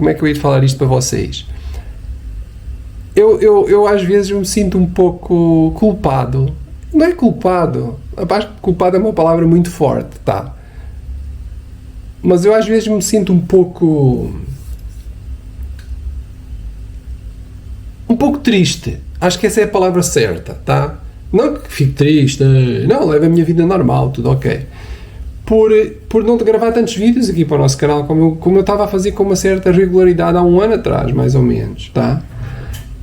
como é que eu ia falar isto para vocês? Eu às vezes me sinto um pouco culpado. Não é culpado. Acho que culpado é uma palavra muito forte, tá? Mas eu às vezes me sinto um pouco triste. Acho que essa é a palavra certa, tá? Não que fique triste, não, levo a minha vida normal, tudo ok. Por não gravar tantos vídeos aqui para o nosso canal, como eu estava a fazer com uma certa regularidade há um ano atrás, mais ou menos, tá?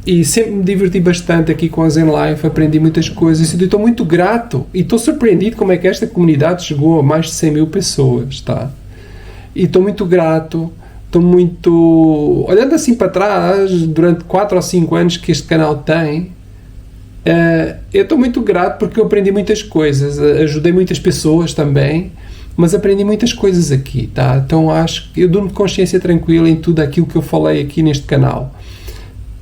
E sempre me diverti bastante aqui com a Zen Life, aprendi muitas coisas e estou muito grato e estou surpreendido como é que esta comunidade chegou a mais de 100 mil pessoas, tá? E estou muito grato, estou muito... Olhando assim para trás, durante 4 ou 5 anos que este canal tem, eu estou muito grato porque eu aprendi muitas coisas, ajudei muitas pessoas também, mas aprendi muitas coisas aqui, tá? Então acho que eu dou-me consciência tranquila em tudo aquilo que eu falei aqui neste canal.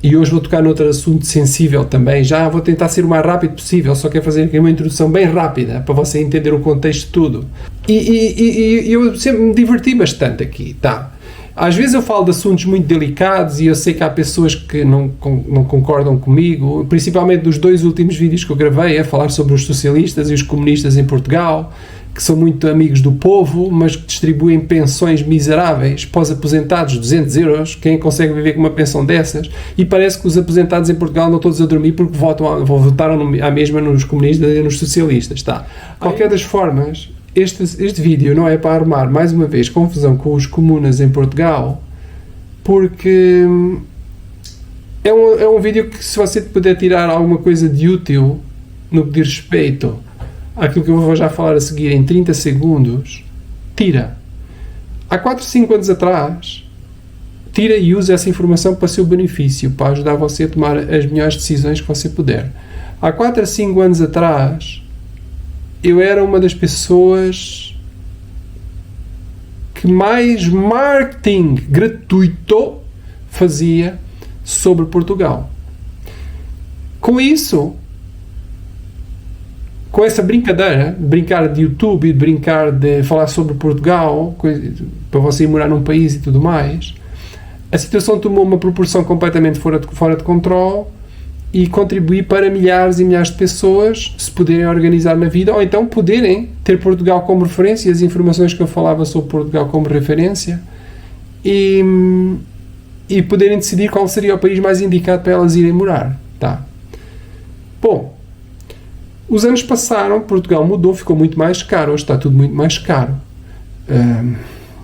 E hoje vou tocar noutro assunto sensível também, já vou tentar ser o mais rápido possível, só quero fazer aqui uma introdução bem rápida, para você entender o contexto de tudo. E eu sempre me diverti bastante aqui, tá? Às vezes eu falo de assuntos muito delicados e eu sei que há pessoas que não concordam comigo, principalmente dos 2 últimos vídeos que eu gravei, a falar sobre os socialistas e os comunistas em Portugal, que são muito amigos do povo, mas que distribuem pensões miseráveis para os aposentados, 200 euros, quem consegue viver com uma pensão dessas, e parece que os aposentados em Portugal andam todos a dormir porque votaram à mesma nos comunistas e nos socialistas, tá? Qualquer das formas, este vídeo não é para armar, mais uma vez, confusão com os comunas em Portugal, porque é um vídeo que, se você puder tirar alguma coisa de útil no que diz respeito àquilo que eu vou já falar a seguir em 30 segundos, tira. Há 4 ou 5 anos atrás, tira e usa essa informação para o seu benefício, para ajudar você a tomar as melhores decisões que você puder. Há 4 a 5 anos atrás, eu era uma das pessoas que mais marketing gratuito fazia sobre Portugal. Com isso, com essa brincadeira, de brincar de YouTube, de brincar de falar sobre Portugal, para você ir morar num país e tudo mais, a situação tomou uma proporção completamente fora de controle e contribuí para milhares e milhares de pessoas se poderem organizar na vida, ou então poderem ter Portugal como referência, as informações que eu falava sobre Portugal como referência, e poderem decidir qual seria o país mais indicado para elas irem morar, tá? Bom, os anos passaram, Portugal mudou, ficou muito mais caro, hoje está tudo muito mais caro.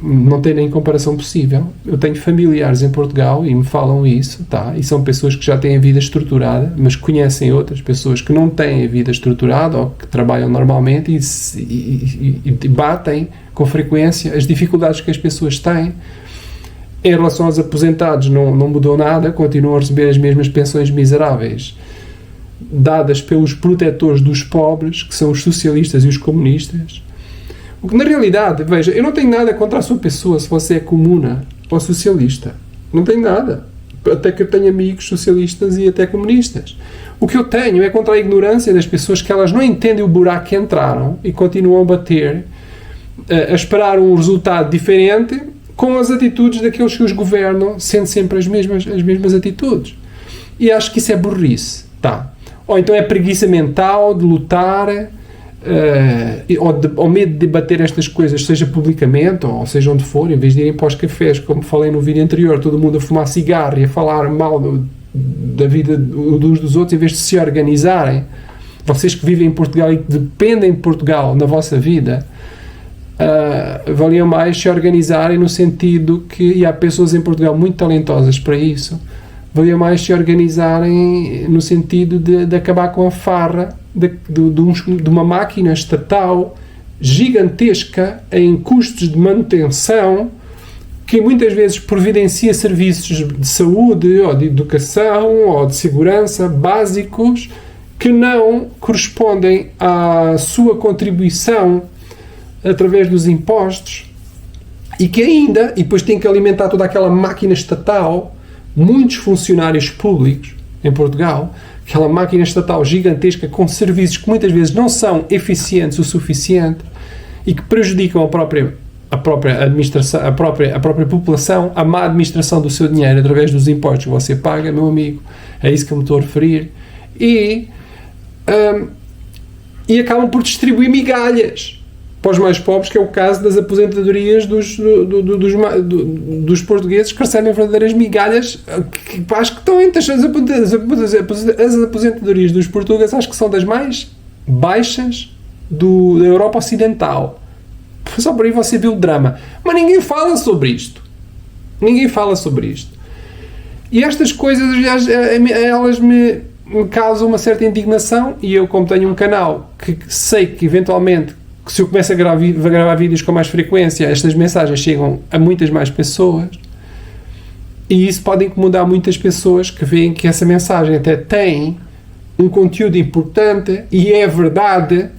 Não tem nem comparação possível. Eu tenho familiares em Portugal e me falam isso, tá? E são pessoas que já têm a vida estruturada, mas conhecem outras pessoas que não têm a vida estruturada ou que trabalham normalmente e batem com frequência as dificuldades que as pessoas têm. Em relação aos aposentados, não mudou nada, continuam a receber as mesmas pensões miseráveis dadas pelos protetores dos pobres, que são os socialistas e os comunistas. O que, na realidade, veja, eu não tenho nada contra a sua pessoa se você é comuna ou socialista. Não tenho nada. Até que eu tenho amigos socialistas e até comunistas. O que eu tenho é contra a ignorância das pessoas, que elas não entendem o buraco que entraram e continuam a bater, a esperar um resultado diferente com as atitudes daqueles que os governam, sendo sempre as mesmas atitudes. E acho que isso é burrice, tá? Ou então é preguiça mental de lutar, ou medo de debater estas coisas, seja publicamente, ou seja onde for, em vez de irem para os cafés, como falei no vídeo anterior, todo mundo a fumar cigarro e a falar mal da vida uns dos outros, em vez de se organizarem. Vocês que vivem em Portugal e que dependem de Portugal na vossa vida, valiam mais se organizarem, no sentido que, e há pessoas em Portugal muito talentosas para isso, valia mais se organizarem no sentido de acabar com a farra de uma máquina estatal gigantesca em custos de manutenção, que muitas vezes providencia serviços de saúde ou de educação ou de segurança básicos que não correspondem à sua contribuição através dos impostos, e que ainda, e depois tem que alimentar toda aquela máquina estatal, muitos funcionários públicos em Portugal, aquela máquina estatal gigantesca com serviços que muitas vezes não são eficientes o suficiente e que prejudicam a própria administração, a própria população, a má administração do seu dinheiro através dos impostos que você paga, meu amigo, é isso que eu me estou a referir, e acabam por distribuir migalhas para os mais pobres, que é o caso das aposentadorias dos portugueses, que recebem verdadeiras migalhas, que acho que estão entre as aposentadorias dos portugueses, acho que são das mais baixas da Europa Ocidental. Só por aí você vê o drama. Mas ninguém fala sobre isto. Ninguém fala sobre isto. E estas coisas, elas me causam uma certa indignação, e eu, como tenho um canal que sei que eventualmente, que se eu começo a gravar vídeos com mais frequência, estas mensagens chegam a muitas mais pessoas, e isso pode incomodar muitas pessoas que veem que essa mensagem até tem um conteúdo importante, e é verdade,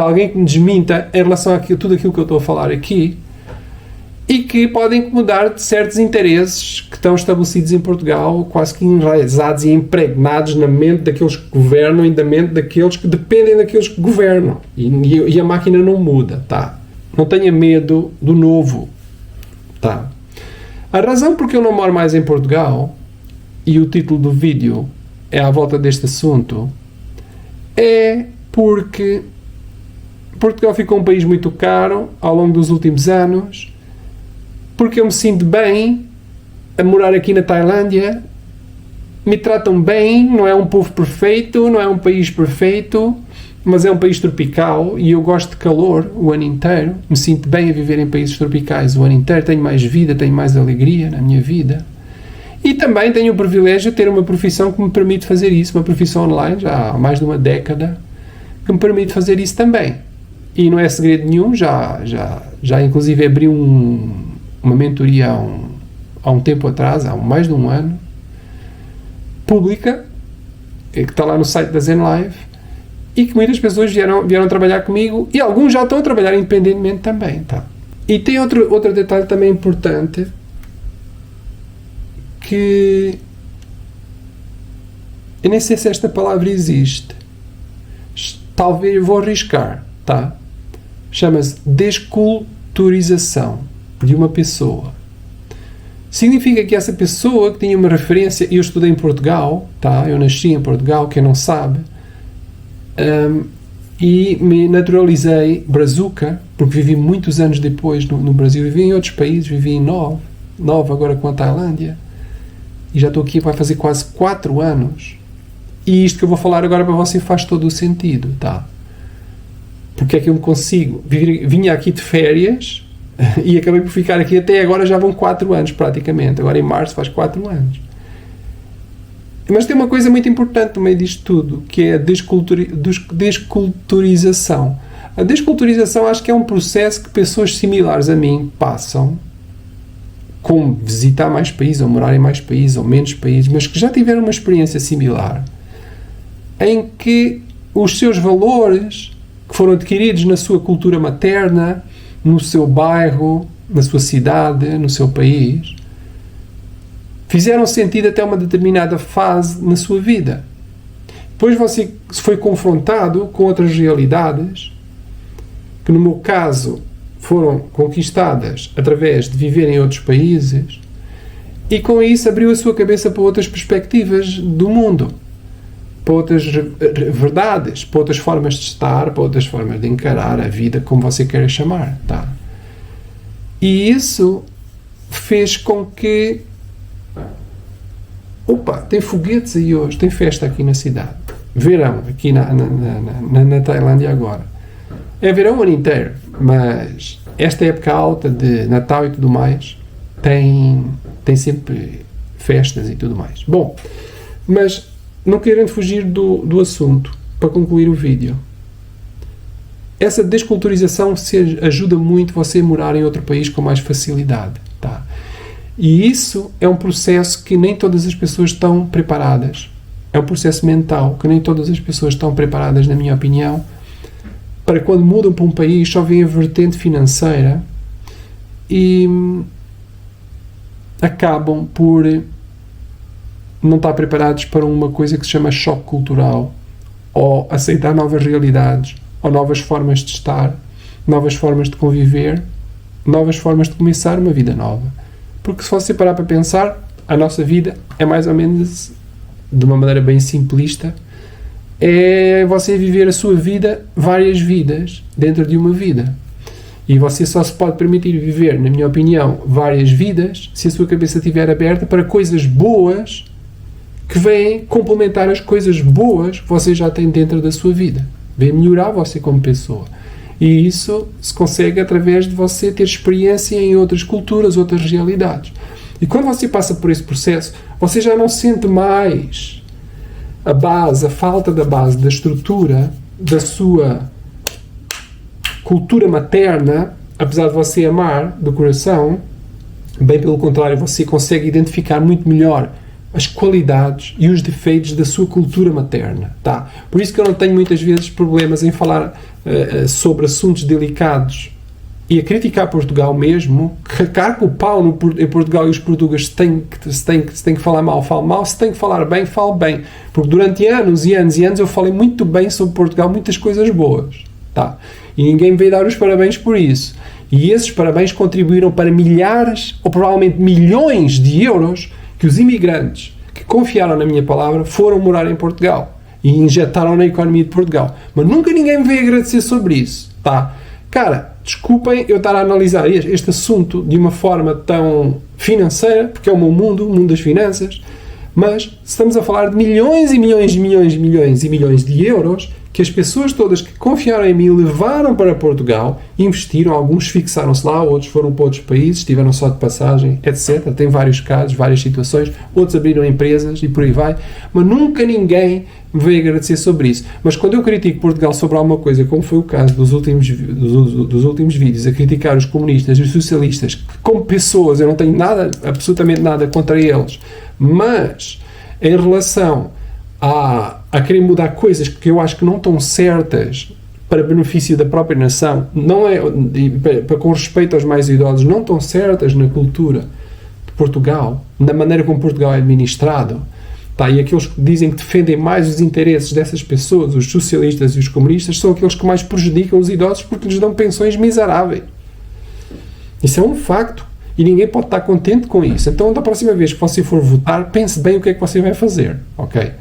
alguém que me desminta em relação a tudo aquilo que eu estou a falar aqui, e que podem incomodar de certos interesses que estão estabelecidos em Portugal, quase que enraizados e impregnados na mente daqueles que governam e na mente daqueles que dependem daqueles que governam. E a máquina não muda, tá? Não tenha medo do novo, tá? A razão porque eu não moro mais em Portugal, e o título do vídeo é à volta deste assunto, é porque Portugal ficou um país muito caro ao longo dos últimos anos, porque eu me sinto bem a morar aqui na Tailândia, me tratam bem, não é um povo perfeito, não é um país perfeito, mas é um país tropical e eu gosto de calor o ano inteiro, me sinto bem a viver em países tropicais o ano inteiro, tenho mais vida, tenho mais alegria na minha vida, e também tenho o privilégio de ter uma profissão que me permite fazer isso, uma profissão online, já há mais de uma década, que me permite fazer isso também. E não é segredo nenhum, já inclusive abri uma mentoria há um tempo atrás, há mais de um ano, pública, que está lá no site da ZenLive, e que muitas pessoas vieram trabalhar comigo, e alguns já estão a trabalhar independentemente também, tá? E tem outro detalhe também importante, que eu nem sei se esta palavra existe, talvez vou arriscar, tá? Chama-se desculturização de uma pessoa. Significa que essa pessoa que tinha uma referência, eu estudei em Portugal, tá? Eu nasci em Portugal, quem não sabe, e me naturalizei brazuca, porque vivi muitos anos depois no Brasil, vivi em outros países, vivi em Nova agora com a Tailândia, e já estou aqui, vai fazer quase 4 anos, e isto que eu vou falar agora para você faz todo o sentido, tá? Porque é que eu me consigo, vinha aqui de férias, e acabei por ficar aqui até agora, já vão 4 anos praticamente, agora em março faz 4 anos. Mas tem uma coisa muito importante no meio disto tudo, que é a desculturização. A desculturização acho que é um processo que pessoas similares a mim passam, como visitar mais países, ou morar em mais países, ou menos países, mas que já tiveram uma experiência similar, em que os seus valores que foram adquiridos na sua cultura materna, no seu bairro, na sua cidade, no seu país, fizeram sentido até uma determinada fase na sua vida. Depois você foi confrontado com outras realidades, que no meu caso foram conquistadas através de viver em outros países, e com isso abriu a sua cabeça para outras perspectivas do mundo, para outras verdades, para outras formas de estar, para outras formas de encarar a vida, como você queira chamar, tá? E isso fez com que... Opa, tem foguetes aí hoje, tem festa aqui na cidade. Verão, aqui na Tailândia agora. É verão o ano inteiro, mas esta época alta de Natal e tudo mais, tem sempre festas e tudo mais. Bom, mas... não querendo fugir do assunto, para concluir o vídeo, essa desculturização ajuda muito você a morar em outro país com mais facilidade, tá? E isso é um processo que nem todas as pessoas estão preparadas. É um processo mental que nem todas as pessoas estão preparadas, na minha opinião, para quando mudam para um país só vêm a vertente financeira e acabam por não estar preparados para uma coisa que se chama choque cultural, ou aceitar novas realidades, ou novas formas de estar, novas formas de conviver, novas formas de começar uma vida nova. Porque se você parar para pensar, a nossa vida é mais ou menos, de uma maneira bem simplista, é você viver a sua vida, várias vidas, dentro de uma vida. E você só se pode permitir viver, na minha opinião, várias vidas, se a sua cabeça estiver aberta para coisas boas que vêm complementar as coisas boas que você já tem dentro da sua vida. Vem melhorar você como pessoa. E isso se consegue através de você ter experiência em outras culturas, outras realidades. E quando você passa por esse processo, você já não sente mais a base, a falta da base, da estrutura da sua cultura materna, apesar de você amar do coração. Bem pelo contrário, você consegue identificar muito melhor as qualidades e os defeitos da sua cultura materna, tá? Por isso que eu não tenho muitas vezes problemas em falar sobre assuntos delicados e a criticar Portugal mesmo, carcar com o pau em Portugal, e os portugueses se têm que falar mal, falo mal, se têm que falar bem, falo bem, porque durante anos e anos e anos eu falei muito bem sobre Portugal, muitas coisas boas, tá? E ninguém me veio dar os parabéns por isso. E esses parabéns contribuíram para milhares, ou provavelmente milhões de euros que os imigrantes que confiaram na minha palavra foram morar em Portugal e injetaram na economia de Portugal. Mas nunca ninguém me veio agradecer sobre isso, tá? Cara, desculpem eu estar a analisar este assunto de uma forma tão financeira, porque é o meu mundo, o mundo das finanças, mas estamos a falar de milhões e milhões e milhões e milhões e milhões de euros que as pessoas todas que confiaram em mim levaram para Portugal, investiram, alguns fixaram-se lá, outros foram para outros países, estiveram só de passagem, etc. Tem vários casos, várias situações, outros abriram empresas e por aí vai, mas nunca ninguém me veio agradecer sobre isso. Mas quando eu critico Portugal sobre alguma coisa, como foi o caso dos últimos vídeos, a criticar os comunistas e os socialistas, que como pessoas eu não tenho nada, absolutamente nada contra eles, mas em relação a querer mudar coisas que eu acho que não estão certas para benefício da própria nação, não é, com respeito aos mais idosos, não estão certas na cultura de Portugal, na maneira como Portugal é administrado, tá? E aqueles que dizem que defendem mais os interesses dessas pessoas, os socialistas e os comunistas, são aqueles que mais prejudicam os idosos porque lhes dão pensões miseráveis. Isso é um facto. E ninguém pode estar contente com isso. Então, da próxima vez que você for votar, pense bem o que é que você vai fazer, ok?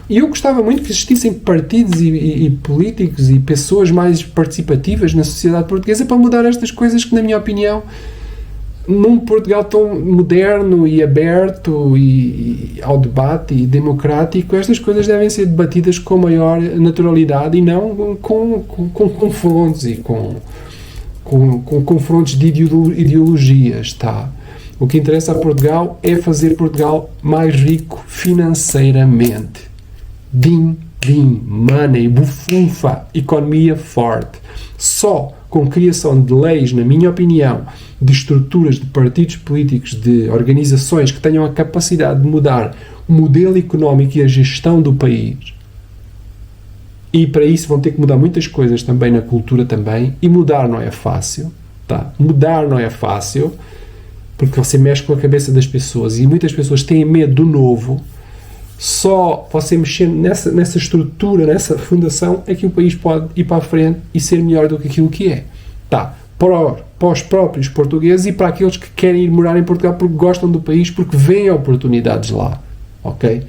E eu gostava muito que existissem partidos e políticos e pessoas mais participativas na sociedade portuguesa para mudar estas coisas que, na minha opinião, num Portugal tão moderno e aberto e ao debate e democrático, estas coisas devem ser debatidas com maior naturalidade e não com confrontos e com confrontos de ideologias, tá? O que interessa a Portugal é fazer Portugal mais rico financeiramente. Din, money, bufunfa, economia forte. Só com criação de leis, na minha opinião, de estruturas de partidos políticos, de organizações que tenham a capacidade de mudar o modelo económico e a gestão do país. E para isso vão ter que mudar muitas coisas também na cultura também. E mudar não é fácil, tá? Mudar não é fácil, porque você mexe com a cabeça das pessoas e muitas pessoas têm medo do novo. Só você mexendo nessa estrutura, nessa fundação, é que o país pode ir para a frente e ser melhor do que aquilo que é. Tá? Para os próprios portugueses e para aqueles que querem ir morar em Portugal porque gostam do país, porque veem oportunidades lá. Ok?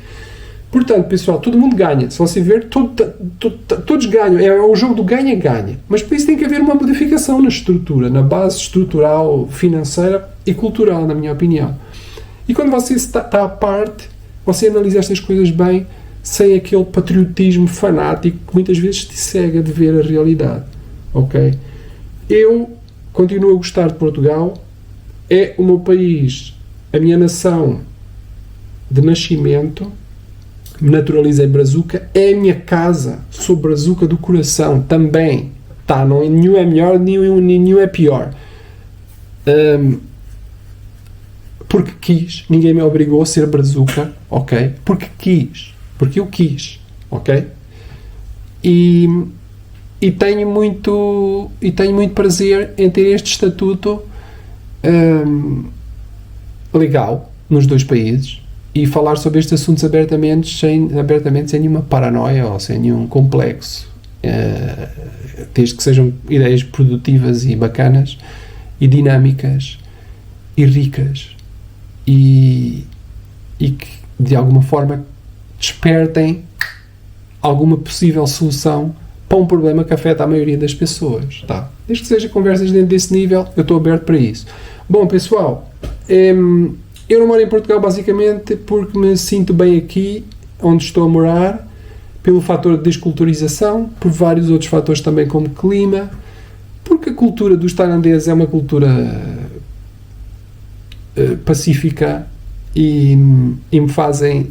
Portanto, pessoal, todo mundo ganha. Se você ver, todos ganham. É o jogo do ganha-ganha. Mas para isso tem que haver uma modificação na estrutura, na base estrutural, financeira e cultural, na minha opinião. E quando você está à parte, você analisa estas coisas bem, sem aquele patriotismo fanático que muitas vezes te cega de ver a realidade. Ok? Eu continuo a gostar de Portugal. É o meu país, a minha nação de nascimento. Me naturalizei brazuca, é a minha casa, sou brazuca do coração também, tá? Não, nenhum é melhor, nenhum é pior, porque quis, ninguém me obrigou a ser brazuca, ok? Porque eu quis, ok? E tenho muito prazer em ter este estatuto legal nos dois países e falar sobre estes assuntos abertamente sem nenhuma paranoia ou sem nenhum complexo, desde que sejam ideias produtivas e bacanas e dinâmicas e ricas e que de alguma forma despertem alguma possível solução para um problema que afeta a maioria das pessoas, tá? Desde que seja conversas dentro desse nível, eu estou aberto para isso. Bom, pessoal, eu não moro em Portugal basicamente porque me sinto bem aqui onde estou a morar, pelo fator de desculturização, por vários outros fatores também como clima, porque a cultura dos tailandeses é uma cultura pacífica e me fazem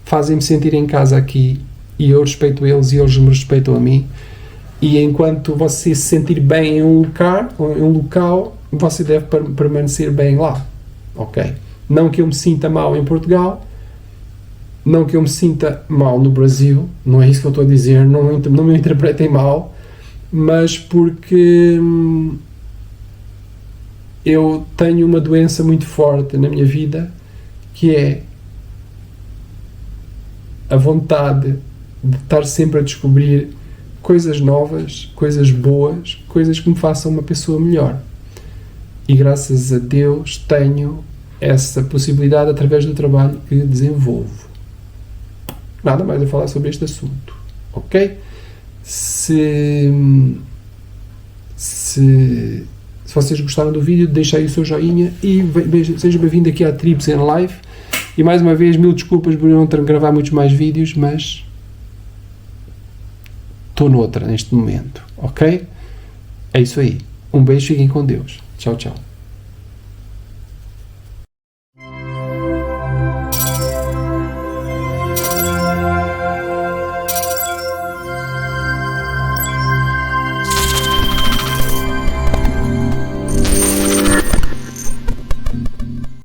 fazem-me sentir em casa aqui, e eu respeito eles e eles me respeitam a mim. E enquanto você se sentir bem em um local, você deve permanecer bem lá, ok? Não que eu me sinta mal em Portugal, não que eu me sinta mal no Brasil, não é isso que eu estou a dizer, não me interpretem mal, mas porque eu tenho uma doença muito forte na minha vida, que é a vontade de estar sempre a descobrir coisas novas, coisas boas, coisas que me façam uma pessoa melhor. E graças a Deus tenho essa possibilidade através do trabalho que desenvolvo. Nada mais a falar sobre este assunto, ok? Se vocês gostaram do vídeo, deixem aí o seu joinha e seja bem-vindo aqui à Trips em Live. E mais uma vez, mil desculpas por eu não ter gravar muitos mais vídeos, mas estou noutra neste momento, ok? É isso aí. Um beijo, fiquem com Deus. Tchau, tchau.